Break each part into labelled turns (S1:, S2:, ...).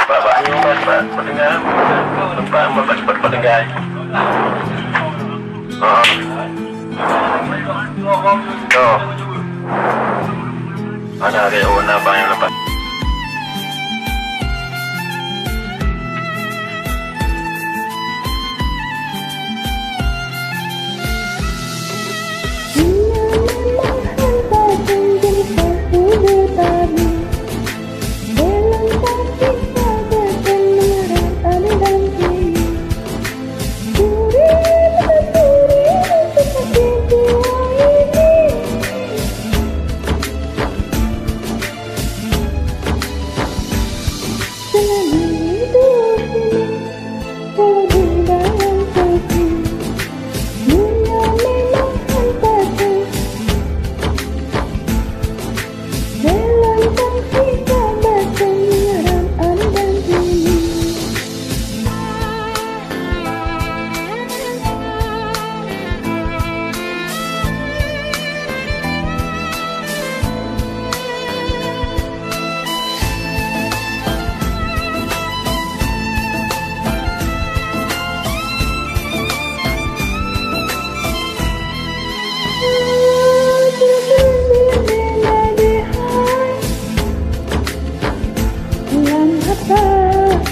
S1: Pak Banyu, Pak pendengar, Bapak cepat pendengar. Tuh, ada warna apa yang lepas?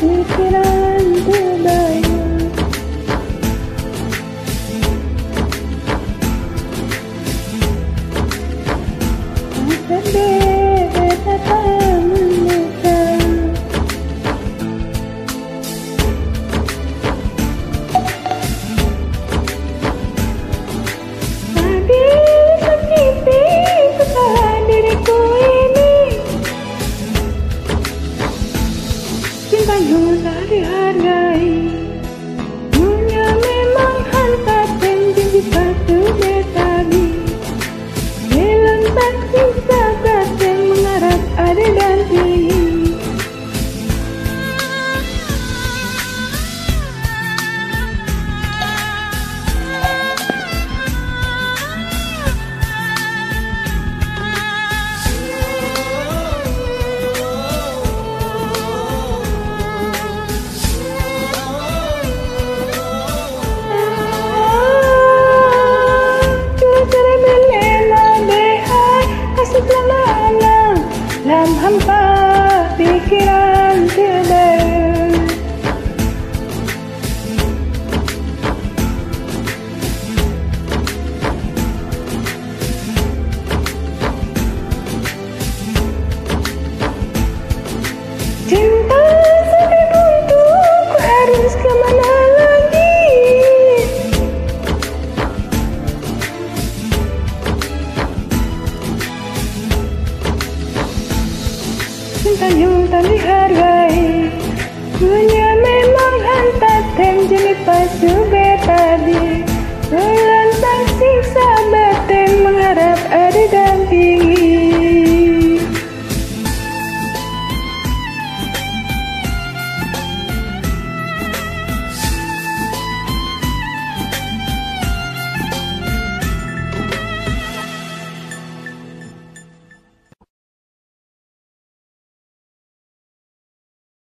S2: Pikiran terbayang sedih tak mendekat hadir sakiti kesalahan diriku ini. Cinta yang tak dihargai, dunia memang hantar janji batu betadi. Dalam tak sisa yang mengarah ada dan tinggi. Dalam hampa pikiran terbayang cinta sampai buntu, ku harus kemana lagi? Cinta yang tak dihargai, dunia memang hantar tem jenis pasu betadi.